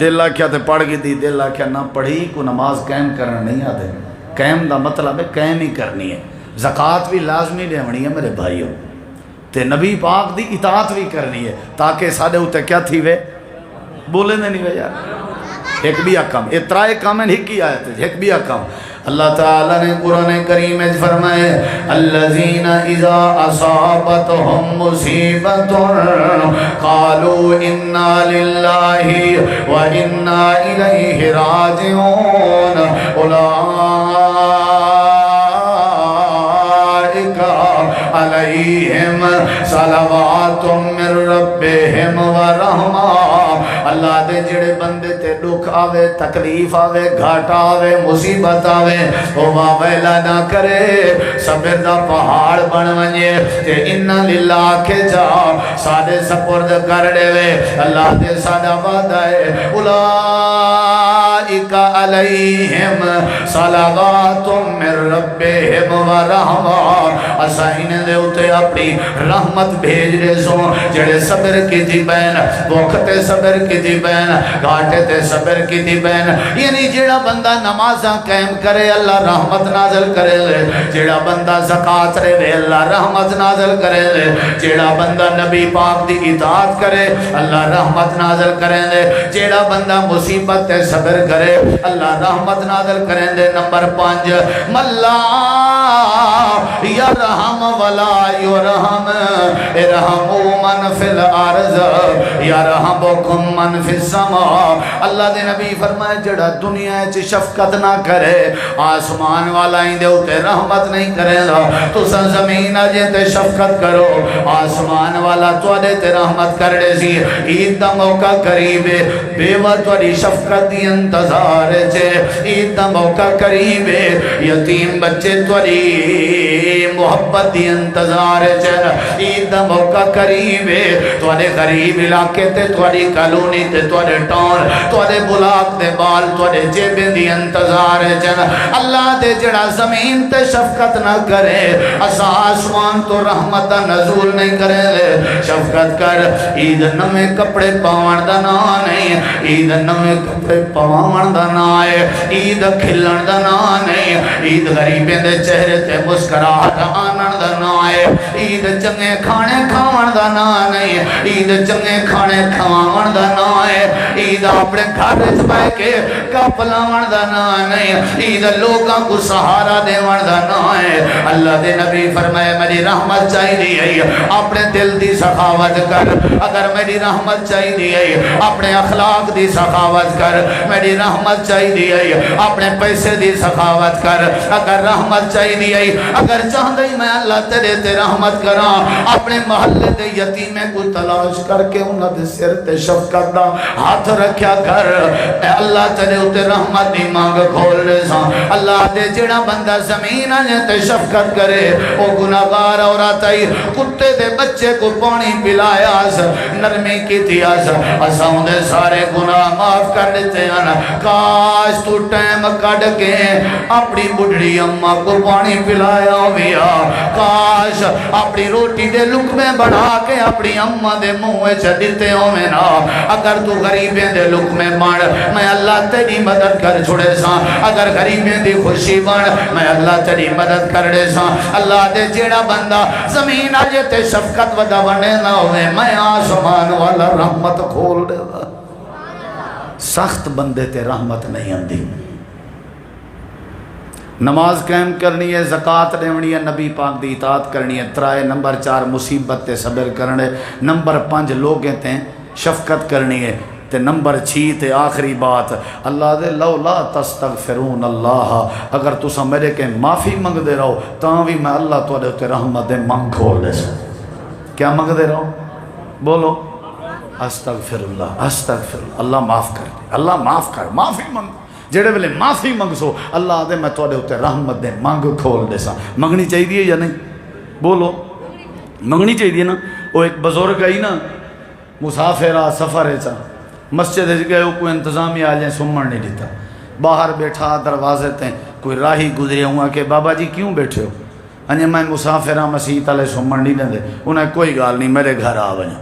دل آکھیا تے پڑھ گی دی دل آکھیا نہ پڑھی کو نماز قائم کرنا نہیں آدھے قائم دا مطلب ہے قائم ہی کرنی ہے زکاة بھی لازمی لیونی ہے میرے بھائیوں تے نبی پاک دی اطاعت بھی کرنی ہے تاکہ سادے ہوتے کیا تھی وے بولے نہیں وے یار ایک بھی اکم اترائے کام ہے ایک ہی آیت ہے ایک بھی اکم اللہ تعالیٰ نے قرآن کریم میں فرمائے الذین اذا اصابتهم مصیبت قالوا انا للہ و انا الیہ راجعون علیہم صلوات من ربہم ورحمہ اللہ دے جڑے بندے تے دکھ آوے تکلیف آوے گھاٹا آوے مصیبت آوے وہ واویلا نہ کرے صبر دا پہاڑ بن ونجے تے انہا للہ کے جا سادے سپرد کر دے وے اللہ دے سادہ وعدہ ہے اولئک علیہم صلوات من ربہم ورحمہ اسا انہیں دے اتے اپنی رحمت بھیج رہے سو جڑے صبر کی تھی بین بھوک تے صبر کی تھی بین گھاٹے تے صبر کی تھی بین یعنی جڑا بندہ نمازاں قائم کرے اللہ رحمت نازل کرے لے جڑا بندہ زکات رہے اللہ رحمت نازل کرے لے جڑا بندہ نبی پاک دی اطاعت کرے اللہ رحمت نازل کرے لے جڑا بندہ مصیبت تے صبر کرے اللہ رحمت نازل کرے لے نمبر 5 ملا یرحم ولا یرحم ارحموا من فی الارض یرحمکم من فی السماء اللہ دے نبی فرمائے جڑا دنیا چ شفقت نہ کرے آسمان والا ہی دے اتے رحمت نہیں کرے گا تو زمین اجے تے شفقت کرو آسمان والا تواڈے تے رحمت کرے سی عید دا موقع قریب ہے بیوہ تواڈی شفقت دی انتظار چے عید دا موقع قریب ہے یتیم بچے تواڈی محبت دی انتظار چے عید دا موقع قریب ہے تواڈے غریب علاقے تے تواڈی کالونی تے تواڈے ٹاؤن تواڈے بلاک دے بال تواڈے جیبیں دی انتظار ہے جن اللہ دے جڑا زمین تے شفقت نہ کرے اسا آسمان تو رحمت نزول نہیں کرے لے شفقت کر عید نوے کپڑے پاون دا نا نہیں عید نوے کپڑے پاون دا نا ہے عید کھلن دا نا نہیں عید غریبیں دے چہرے تے مسکراہٹ آنن دا نا ہے عید چنگے کھانے کھاون دا نا نہیں عید چنگے کھانے کھاون دا نا ہے عید اپنے گھر وچ بیٹھ کے کپ لاون دا نا نہیں عید لوگاں کو سہارا دیون دا نا ہے اللہ دے نبی فرمائے میری رحمت چاہیے اپنے دل دی سخاوت کر اگر میری رحمت چاہیے اپنے اخلاق دی سخاوت کر میری رحمت چاہیے اپنے پیسے دی سخاوت کر اگر رحمت چاہیے اگر چاہدے میں اللہ تیرے تے رحمت کراں اپنے محلے دے یتیمیں کو تلاش کر کے انہاں دے سر تے شفقت دا ہاتھ رکھیا کر اے اللہ تیرے اتے رحمت دی مانگ کھول لے ساں اللہ دے جڑا بندہ زمین آنے تے شفقت کرے او گناہگار عورت آئی کتے دے بچے کو پانی پلایا نرمی کی تھی اساں دے سارے گناہ معاف کر دیتے ہیں کاش تو ٹائم کٹ کے اپنی بڑھڑی اماں کو پانی پلایا ہویا کاش اپنی روٹی دے لقمے بڑھا کے اپنی اماں دے منہ چڑھتے ہوں میں نا اگر تو غریبیں دے لقمے بڑھ میں اللہ تیری مدد کر چھوڑے ساں اگر غریبیں دی خوشی بڑھ میں اللہ تیری مدد کر دے ساں اللہ دے جیڑا بندہ زمین آجے تے شفقت ودا بنے نہ ہوئے میں آسمان والا رحمت کھول دے گا سخت بندے تے رحمت نہیں آندی نماز قائم کرنی ہے زکات دیونی ہے نبی پاک دی اطاعت کرنی ہے ترائے نمبر 4 مصیبت تے صبر کرنے نمبر 5 لوگیں تے شفقت کرنی ہے تے نمبر 6 تے آخری بات اللہ دے لو لا تستغفرون اللہ اگر تسا میرے کے معافی منگ دے رہو تاں بھی میں اللہ تو دے رحمت دے منگ کھول دے سا کیا منگ دے رہو بولو استغفر اللہ اللہ معاف کر اللہ معاف کر معافی منگ جڑے ویلے معافی منگ سو اللہ دے میں تو دے رحمت دے منگ کھول دے سا منگنی چاہیے یا نہیں بولو منگنی چاہیے نا وہ ایک بزرگ آئی نا مسافرہ سفر ہے چاہ مسجد گئے کوئی انتظامی آ جائیں سمن نہیں دیتا باہر بیٹھا دروازے تے کوئی راہی گزرے ہوا کہ بابا جی کیوں بیٹھے ہو انہیں میں مسافرہ مسیح تلے سمن نہیں دے انہیں کوئی گال نہیں میرے گھر آ بنے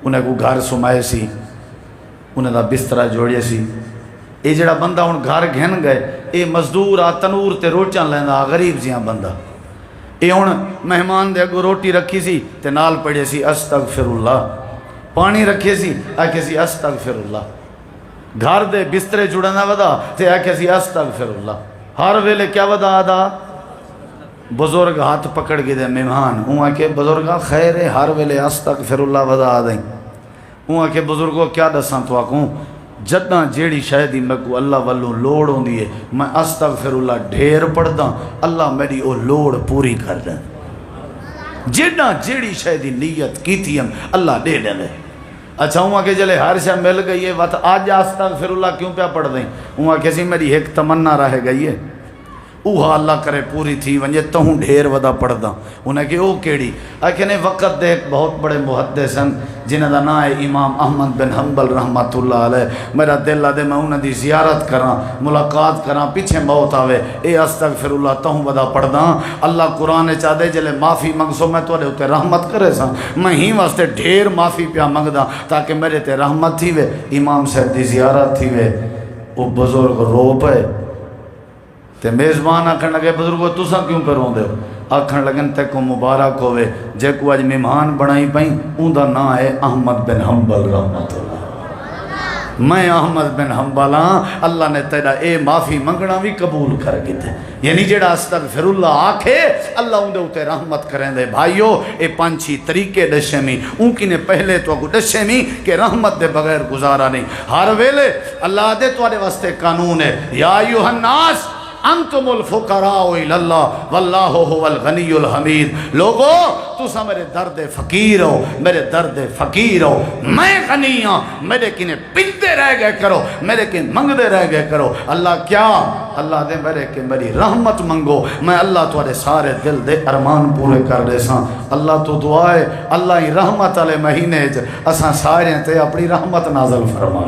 انہیں کو گھر سمائے سی انہیں دا بسترہ جوڑے سی اے جڑا بندہ ان گھر گھن گئے اے مزدور آ تنور تے روٹیاں لینا غریب جیاں بندہ اے ان مہمان دے اگو روٹی رکھی سی تے نال پڑھے سی استغفر اللہ پانی رکھے سی آکھے سی استغفر اللہ گھر دے بسترے جڑنا ودا تے آکھے سی استغفر اللہ ہر ویلے کیا ودا آدھا بزرگ ہاتھ پکڑ کے دے مہمان ہوں کہ بزرگا خیر ہے ہر ویلے استغفر اللہ ودا آدھیں ہوں کہ بزرگوں کیا دساں تو آکھوں جداں جیڑی شاید میں کو اللہ والوں لوڑ ہوں دیئے میں استغفر اللہ ڈھیر پڑھ داں اللہ میری او لوڑ پوری کر دیں جداں جیڑی شاید نیت کی تھی ہم اللہ دے دیں اچھا ہوں کہ جلے ہر شاہ مل گئی ہے وقت آج استغفر اللہ کیوں پہ پڑھ دیں ہوں کہ سی میری ایک تمنا رہ گئی ہے اوہا اللہ کرے پوری تھی ونجے تہوں ڈھیر ودا پڑھدا انہیں کہ او کیڑی آکھے نے وقت دے ایک بہت بڑے محدث ہیں جنہاں دا نام ہے امام احمد بن حنبل رحمۃ اللہ علیہ میرا دل آدے میں انہاں دی زیارت کراں ملاقات کراں پیچھے موت آوے اے استغفر اللہ تہوں ودا پڑھدا اللہ قرآن چاہ دے جلے معافی منگسو میں تو اتے رحمت کرے سا میں ہی واسطے ڈھیر معافی پیا منگدا تاکہ میرے تے رحمت تھی وے امام صاحب دی زیارت تھی وے او بزرگ رو پے تے میزبان آکھن لگے بزرگو تساں کیوں کروں دے آکھن لگن تے کو مبارک ہوئے جے کو اج مہمان بنائی پئیں اون دا نام ہے احمد بن حنبل رحمۃ اللہ میں احمد بن حنبل ہاں اللہ نے تیرا اے معافی منگنا بھی قبول کر گئے یعنی جڑا استغفر اللہ آکھے اللہ اون دے اوتے رحمت کریں دے بھائیو اے پانچی طریقے دشے میں اون کی نے پہلے تو کو دشے میں کہ رحمت دے بغیر گزارا نہیں ہر ویلے اللہ دے تواڈے واسطے قانون ہے یا ایھا الناس انتم الفقراء الی اللہ واللہ هو الغنی الحمید لوگو تسا میرے درد فقیر ہو میرے درد فقیر ہو میں غنی ہوں میرے کنے پندے رہ گئے کرو میرے کنے منگدے رہ گئے کرو اللہ کیا اللہ دے میرے کہ میری رحمت منگو میں اللہ تواڈے سارے دل دے ارمان پورے کر دے ساں اللہ تو دعائے اللہ ہی رحمت والے مہینے اساں سارے تے اپنی رحمت نازل فرما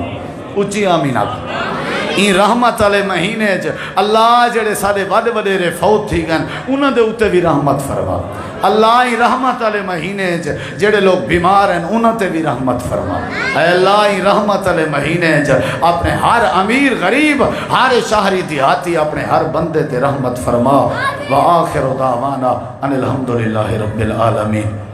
اچھی آمین آکھو این رحمت والے مہینے اللہ جڑے سارے وڈ وڈیرے فوت تھی گئے انہاں دے اوتے بھی رحمت فرما اللہ این رحمت والے مہینے جڑے لوگ بیمار ہیں انہاں تے بھی رحمت فرما اے اللہ این رحمت والے مہینے اپنے ہر امیر غریب ہر شہری دیہاتی اپنے ہر بندے تے رحمت فرما وآخر دعوانا ان الحمدللہ رب العالمین